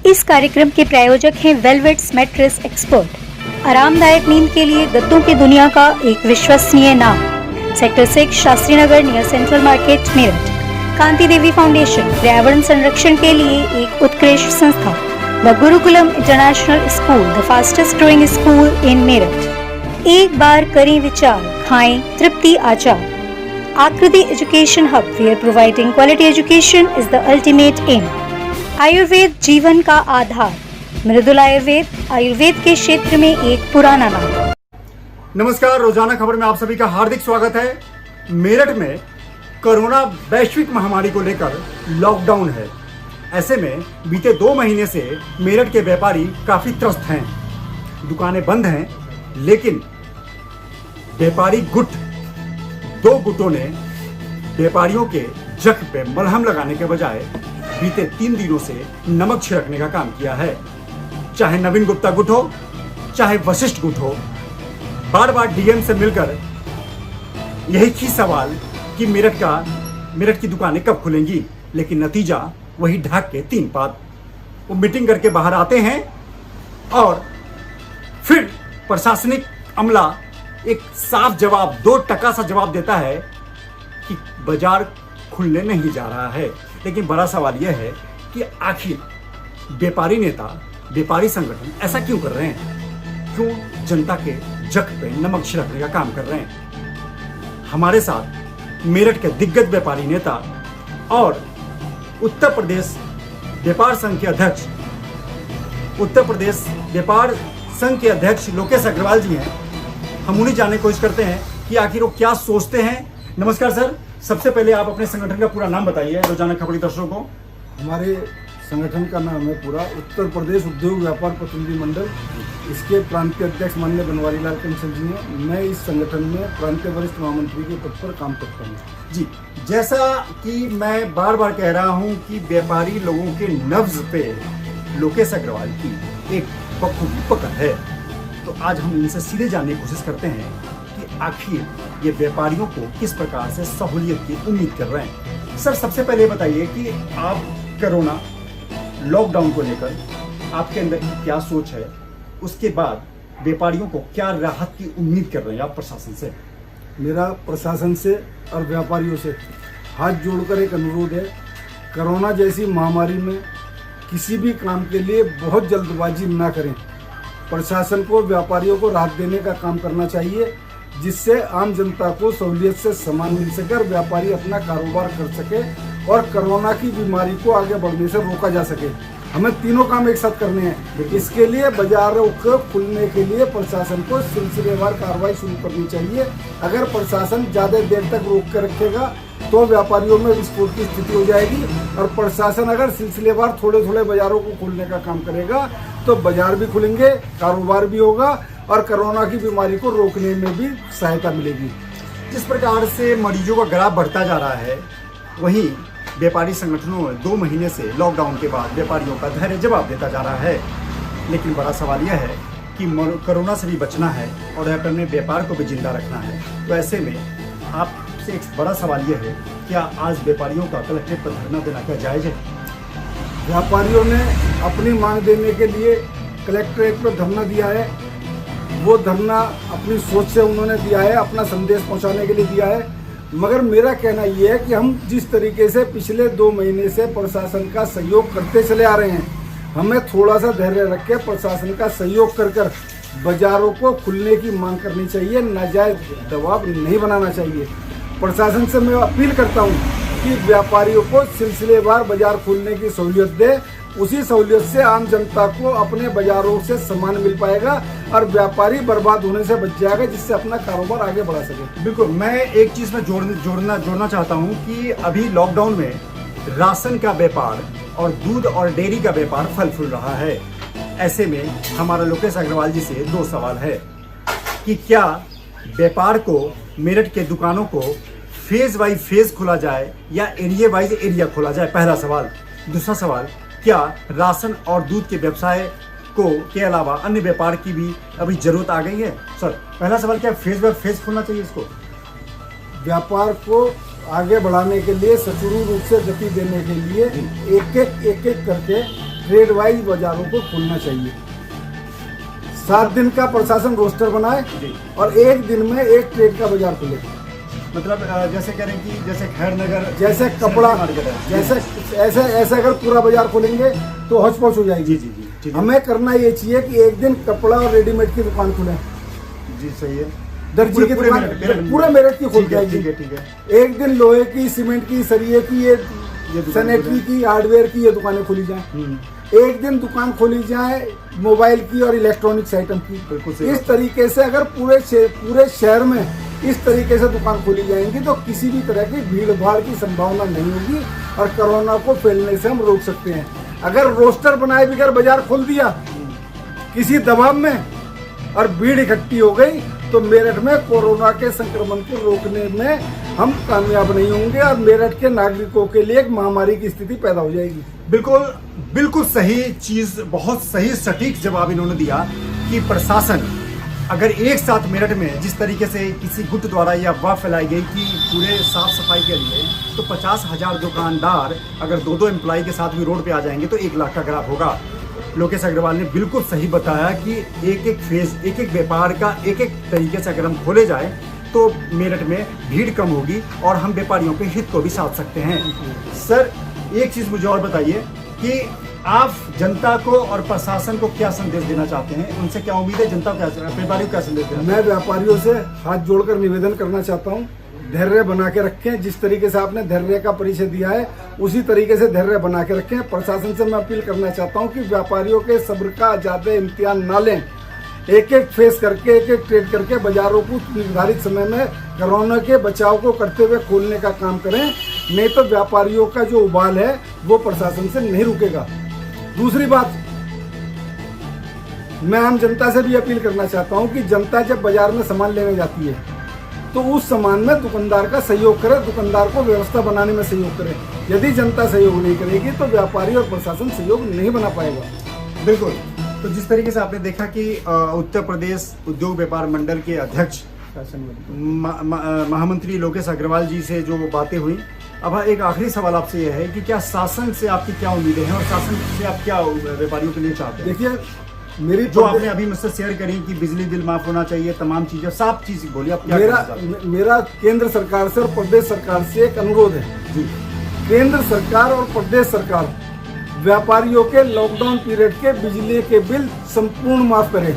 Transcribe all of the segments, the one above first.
इस कार्यक्रम के प्रायोजक हैं वेलवेट्स मैट्रेस एक्सपर्ट, आरामदायक नींद के लिए गद्दों की दुनिया का एक विश्वसनीय नाम। Sector 6 Shastri Nagar near central market Meerut. Kanti Devi foundation पर्यावरण संरक्षण के लिए एक उत्कृष्ट संस्था। The Gurukulam international school, the fastest growing school in Meerut. एक बार करें विचार, खाएं तृप्ति आचार। Aakriti education hub, where providing quality education is the ultimate aim. आयुर्वेद जीवन का आधार। मृदुल आयुर्वेद के क्षेत्र में एक पुराना नाम। नमस्कार, रोजाना खबर में आप सभी का हार्दिक स्वागत है। मेरठ में कोरोना वैश्विक महामारी को लेकर लॉकडाउन है। ऐसे में बीते 2 महीने से मेरठ के व्यापारी काफी त्रस्त हैं। दुकानें बंद हैं, लेकिन व्यापारी गुट 2 गुटों ने व्यापारियों के जख्म पे मलहम लगाने के बजाय बीते 3 दिनों से नमक छिड़कने का काम किया है। चाहे नवीन गुप्ता गुट हो, चाहे वशिष्ठ गुट हो, बार बार डीएम से मिलकर यही थी सवाल कि मेरठ की दुकानें कब खुलेंगी, लेकिन नतीजा वही ढाक के 3 पात। वो मीटिंग करके बाहर आते हैं और फिर प्रशासनिक अमला एक साफ जवाब, 2 टका सा जवाब देता है कि बाजार खुलने नहीं जा रहा है। लेकिन बड़ा सवाल यह है कि आखिर व्यापारी नेता, व्यापारी संगठन ऐसा क्यों कर रहे हैं? क्यों जनता के जख्म पे नमक छिड़कने का काम कर रहे हैं? हमारे साथ मेरठ के दिग्गज व्यापारी नेता और उत्तर प्रदेश व्यापार संघ के अध्यक्ष लोकेश अग्रवाल जी हैं। हम उन्हें जानने की कोशिश करते हैं कि आखिर वो क्या सोचते हैं। नमस्कार सर, सबसे पहले आप अपने संगठन का पूरा नाम बताइए रोजाना खबरी दर्शकों को। हमारे संगठन का नाम है पूरा उत्तर प्रदेश उद्योग व्यापार प्रतिनिधि मंडल। इसके प्रांतीय अध्यक्ष माननीय बनवारी लाल कंसल जी हैं। मैं इस संगठन में प्रांतीय वरिष्ठ महामंत्री के पद पर काम करता हूँ। जी, जैसा कि मैं बार बार कह रहा हूँ कि व्यापारी लोगों के नब्ज पे लोकेश अग्रवाल की एक बखूबी पकड़ है, तो आज हम इनसे सीधे जानने की कोशिश करते हैं कि आखिर ये व्यापारियों को किस प्रकार से सहूलियत की उम्मीद कर रहे हैं। सर, सबसे पहले बताइए कि आप कोरोना लॉकडाउन को लेकर आपके अंदर क्या सोच है, उसके बाद व्यापारियों को क्या राहत की उम्मीद कर रहे हैं आप प्रशासन से? मेरा प्रशासन से और व्यापारियों से हाथ जोड़कर एक अनुरोध है, कोरोना जैसी महामारी में किसी भी काम के लिए बहुत जल्दबाजी ना करें। प्रशासन को व्यापारियों को राहत देने का काम करना चाहिए, जिससे आम जनता को सहूलियत से सामान मिल सके और व्यापारी अपना कारोबार कर सके और कोरोना की बीमारी को आगे बढ़ने से रोका जा सके। हमें तीनों काम एक साथ करने हैं। इसके लिए बाजारों को खुलने के लिए प्रशासन को सिलसिलेवार कार्रवाई शुरू करनी चाहिए। अगर प्रशासन ज़्यादा देर तक रोक कर रखेगा तो व्यापारियों में विस्फोट की स्थिति हो जाएगी, और प्रशासन अगर सिलसिलेवार थोड़े थोड़े बाजारों को खोलने का काम करेगा तो बाजार भी खुलेंगे, कारोबार भी होगा और कोरोना की बीमारी को रोकने में भी सहायता मिलेगी। जिस प्रकार से मरीजों का ग्राफ बढ़ता जा रहा है, वहीं व्यापारी संगठनों में 2 महीने से लॉकडाउन के बाद व्यापारियों का धैर्य जवाब देता जा रहा है। लेकिन बड़ा सवाल यह है कि कोरोना से भी बचना है और अपने व्यापार को भी जिंदा रखना है। तो ऐसे में आपसे एक बड़ा सवाल यह है, क्या आज व्यापारियों का कलेक्ट्रेट पर धरना देना क्या जायज़ है? व्यापारियों ने अपनी मांग देने के लिए कलेक्ट्रेट पर धरना दिया है। वो धरना अपनी सोच से उन्होंने दिया है, अपना संदेश पहुंचाने के लिए दिया है। मगर मेरा कहना ये है कि हम जिस तरीके से पिछले 2 महीने से प्रशासन का सहयोग करते चले आ रहे हैं, हमें थोड़ा सा धैर्य रख के प्रशासन का सहयोग कर बाजारों को खुलने की मांग करनी चाहिए। नाजायज दबाव नहीं बनाना चाहिए। प्रशासन से मैं अपील करता हूँ कि व्यापारियों को सिलसिलेवार बाजार खोलने की सहूलियत दे। उसी सहूलियत से आम जनता को अपने बाजारों से सामान मिल पाएगा और व्यापारी बर्बाद होने से बच जाएगा, जिससे अपना कारोबार आगे बढ़ा सके। बिल्कुल, मैं एक चीज में जोड़ना चाहता हूं कि अभी लॉकडाउन में राशन का व्यापार और दूध और डेयरी का व्यापार फल फूल रहा है। ऐसे में हमारा लोकेश अग्रवाल जी से 2 सवाल है कि क्या व्यापार को, मेरठ के दुकानों को फेज वाइज फेज खोला जाए या एरिया वाइज एरिया खोला जाए, पहला सवाल। दूसरा सवाल, क्या राशन और दूध के व्यवसाय के अलावा अन्य व्यापार की भी अभी जरूरत आ गई है? सर, पहला सवाल, क्या फेज बाय फेज खोलना चाहिए इसको? व्यापार को आगे बढ़ाने के लिए, सुचारू रूप से गति देने के लिए एक एक करके ट्रेड वाइज बाजारों को खोलना चाहिए। 7 दिन का प्रशासन रोस्टर बनाए जी। और एक दिन में एक ट्रेड का बाजार खुले। मतलब जैसे कह रहे हैं कि जैसे खैर नगर जैसे कपड़ा, मार्केट है, जैसे ऐसे अगर पूरा बाजार खोलेंगे तो हौच पौच हो जाएगी। जी जी जी ठीक है। हमें करना ये चाहिए कि एक दिन कपड़ा और रेडीमेड की दुकान खुले, जी सही है। दर्जी की दुकान पूरे मेरठ की खुल जाएगी। ठीक है ठीक है। एक दिन लोहे की, सीमेंट की, सरिये की, ये दुकान सैनिटरी की, हार्डवेयर की ये दुकानें खोली जाएं। एक दिन दुकान खोली जाए मोबाइल की और इलेक्ट्रॉनिक्स आइटम बिल्कुल की। सही इस तरीके से अगर पूरे शहर में इस तरीके से दुकान खोली जाएंगी तो किसी भी तरह की भीड़ भाड़ की संभावना नहीं होगी और कोरोना को फैलने से हम रोक सकते हैं। अगर रोस्टर बनाए बगैर बाजार खोल दिया किसी दबाव में और भीड़ इकट्ठी हो गई तो मेरठ में कोरोना के संक्रमण को रोकने में हम कामयाब नहीं होंगे और मेरठ के नागरिकों के लिए एक महामारी की स्थिति पैदा हो जाएगी। बिल्कुल बिल्कुल सही चीज, बहुत सही सटीक जवाब इन्होंने दिया कि प्रशासन अगर एक साथ मेरठ में जिस तरीके से किसी गुट द्वारा यह अफवाह फैलाई गई कि पूरे साफ सफाई के लिए तो 50,000 दुकानदार अगर 2-2 एम्प्लॉय के साथ भी रोड पे आ जाएंगे तो 1 लाख का ग्राफ होगा। लोकेश अग्रवाल ने बिल्कुल सही बताया कि एक एक फेज, एक एक व्यापार का एक एक तरीके से अगर हम खोले जाए तो मेरठ में भीड़ कम होगी और हम व्यापारियों के हित को भी साध सकते हैं। सर एक चीज मुझे और बताइए कि आप जनता को और प्रशासन को क्या संदेश देना चाहते हैं? उनसे क्या उम्मीद है? जनता को क्या, व्यापारियों को क्या संदेश देना? मैं व्यापारियों से हाथ जोड़कर निवेदन करना चाहता हूं, धैर्य बना के रखें। जिस तरीके से आपने धैर्य का परिचय दिया है उसी तरीके से धैर्य बना के रखें। प्रशासन से मैं अपील करना चाहता हूं कि व्यापारियों के सब्र का ज्यादा इम्तिहान ना लें। एक एक फेस करके, एक एक ट्रेड करके बाजारों को निर्धारित समय में कोरोना के बचाव को करते हुए खोलने का काम करें, नहीं तो व्यापारियों का जो उबाल है वो प्रशासन से नहीं रुकेगा। दूसरी बात, मैं आम जनता से भी अपील करना चाहता हूं कि जनता जब बाजार में सामान लेने जाती है तो उस सामान में दुकानदार का सहयोग करे, दुकानदार को व्यवस्था बनाने में सहयोग करे। यदि जनता सहयोग नहीं करेगी तो व्यापारी और प्रशासन सहयोग नहीं बना पाएगा। बिल्कुल। तो जिस तरीके से आपने देखा कि उत्तर प्रदेश उद्योग व्यापार मंडल के अध्यक्ष महामंत्री लोकेश अग्रवाल जी से जो बातें हुई, अब एक आखिरी सवाल आपसे यह है कि क्या शासन से आपकी क्या उम्मीदें हैं और शासन से आप क्या व्यापारियों के लिए चाहते हैं? देखिए, मेरी जो आपने अभी मुझसे शेयर करी कि बिजली बिल माफ होना चाहिए, तमाम चीजें, साफ चीज बोलिए आप क्या? मेरा केंद्र सरकार से और प्रदेश सरकार से एक अनुरोध है जी। केंद्र सरकार और प्रदेश सरकार व्यापारियों के लॉकडाउन पीरियड के बिजली के बिल संपूर्ण माफ करें।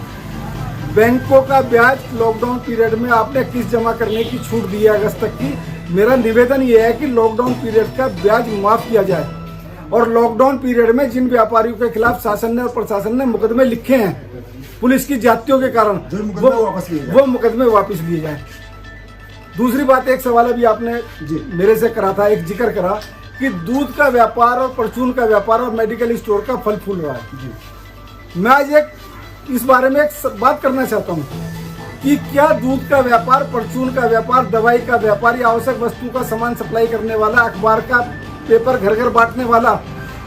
बैंकों का ब्याज लॉकडाउन पीरियड में आपने किस जमा करने की छूट दी है अगस्त तक की, मेरा निवेदन यह है कि लॉकडाउन पीरियड का ब्याज माफ किया जाए। और लॉकडाउन पीरियड में जिन व्यापारियों के खिलाफ शासन ने और प्रशासन ने मुकदमे लिखे हैं पुलिस की ज्यादतियों के कारण, वो मुकदमे वापस लिए जाए। दूसरी बात, एक सवाल अभी आपने मेरे से करा था, एक जिक्र करा कि दूध का व्यापार और परचून का व्यापार और मेडिकल स्टोर का फल फूल रहा है। मैं आज इस बारे में एक बात करना चाहता हूँ कि क्या दूध का व्यापार, परचून का व्यापार, दवाई का व्यापार या आवश्यक वस्तु का सामान सप्लाई करने वाला, अखबार का पेपर घर घर बांटने वाला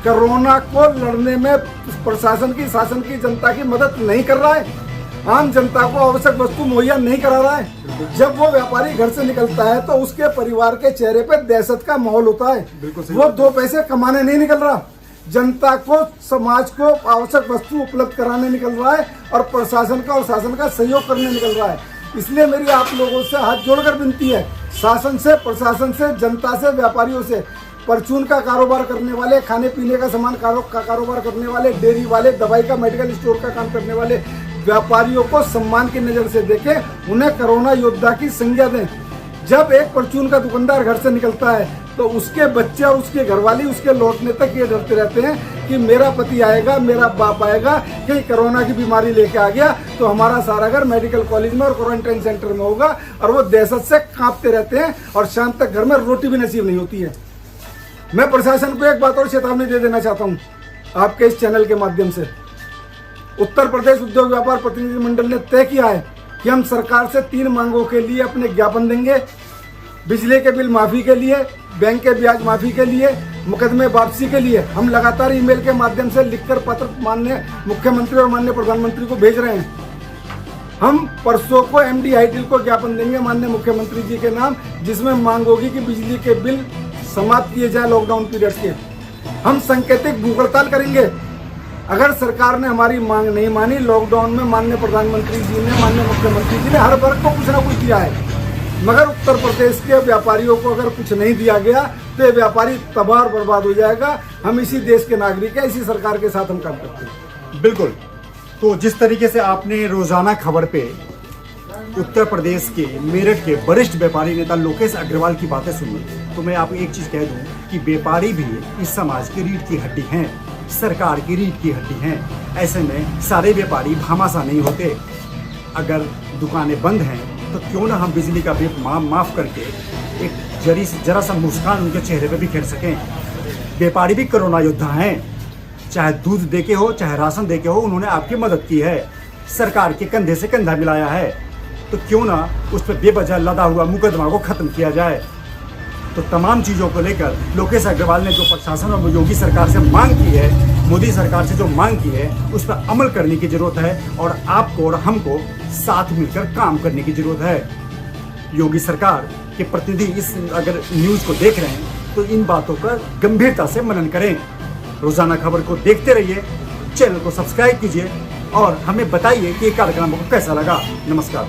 कोरोना को लड़ने में प्रशासन की, शासन की, जनता की मदद नहीं कर रहा है? आम जनता को आवश्यक वस्तु मुहैया नहीं करा रहा है? जब वो व्यापारी घर से निकलता है तो उसके परिवार के चेहरे पे दहशत का माहौल होता है। वो 2 पैसे कमाने नहीं निकल रहा, जनता को, समाज को आवश्यक वस्तु उपलब्ध कराने निकल रहा है और प्रशासन का और शासन का सहयोग करने निकल रहा है। इसलिए मेरी आप लोगों से हाथ जोड़कर विनती है, शासन से, प्रशासन से, जनता से, व्यापारियों से, परचून का कारोबार करने वाले, खाने पीने का सामान का कारोबार करने वाले, डेयरी वाले, दवाई का, मेडिकल स्टोर का काम करने वाले व्यापारियों को सम्मान की नजर से देखें, उन्हें कोरोना योद्धा की संज्ञा दें। जब एक परचून का दुकानदार घर से निकलता है तो उसके बच्चे और उसके घरवाली उसके लौटने तक ये डरते रहते हैं कि मेरा पति आएगा, मेरा बाप आएगा, कहीं कोरोना की बीमारी लेके आ गया तो हमारा सारा घर मेडिकल कॉलेज में और क्वारंटाइन सेंटर में होगा, और वो दहशत से कांपते रहते हैं और शाम तक घर में रोटी भी नसीब नहीं होती है। मैं प्रशासन को एक बात और चेतावनी दे देना चाहता हूँ आपके इस चैनल के माध्यम से। उत्तर प्रदेश उद्योग व्यापार प्रतिनिधि मंडल ने तय किया है कि हम सरकार से 3 मांगों के लिए अपने ज्ञापन देंगे। बिजली के बिल माफी के लिए, बैंक के ब्याज माफी के लिए, मुकदमे वापसी के लिए हम लगातार ईमेल के माध्यम से लिखकर पत्र माननीय मुख्यमंत्री और माननीय प्रधानमंत्री को भेज रहे हैं। हम परसों को MD हाईटिल को ज्ञापन देंगे माननीय मुख्यमंत्री जी के नाम, जिसमें मांग होगी कि बिजली के बिल समाप्त किए जाए लॉकडाउन पीरियड के। हम सांकेतिक भूख हड़ताल करेंगे अगर सरकार ने हमारी मांग नहीं मानी, लॉकडाउन में माननीय प्रधानमंत्री जी ने, माननीय मुख्यमंत्री जी ने हर वर्ग को कुछ ना कुछ दिया है, मगर उत्तर प्रदेश के व्यापारियों को अगर कुछ नहीं दिया गया तो ये व्यापारी तबाह और बर्बाद हो जाएगा। हम इसी देश के नागरिक हैं, इसी सरकार के साथ हम काम करते हैं। बिल्कुल। तो जिस तरीके से आपने रोजाना खबर पे उत्तर प्रदेश के मेरठ के वरिष्ठ व्यापारी नेता लोकेश अग्रवाल की बातें सुनी, तो मैं आपको एक चीज कह दूं कि व्यापारी भी इस समाज की रीढ़ की हड्डी हैं, सरकार की रीढ़ की हड्डी हैं। ऐसे में सारे व्यापारी भामाशाह नहीं होते। अगर दुकानें बंद हैं तो क्यों ना हम बिजली का बिल माफ करके एक जरा सा मुस्कान उनके चेहरे पे भी खेल सकें। व्यापारी भी कोरोना योद्धा हैं, चाहे दूध देके हो चाहे राशन देके हो, उन्होंने आपकी मदद की है, सरकार के कंधे से कंधा मिलाया है। तो क्यों ना उस पर बेवजह लदा हुआ मुकदमा को खत्म किया जाए। तो तमाम चीज़ों को लेकर लोकेश अग्रवाल ने जो प्रशासन और योगी सरकार से मांग की है, मोदी सरकार से जो मांग की है, उस पर अमल करने की जरूरत है और आपको और हमको साथ मिलकर काम करने की जरूरत है। योगी सरकार के प्रतिनिधि इस अगर न्यूज़ को देख रहे हैं तो इन बातों पर गंभीरता से मनन करें। रोजाना खबर को देखते रहिए, चैनल को सब्सक्राइब कीजिए और हमें बताइए कि ये कार्यक्रम आपको कैसा लगा। नमस्कार।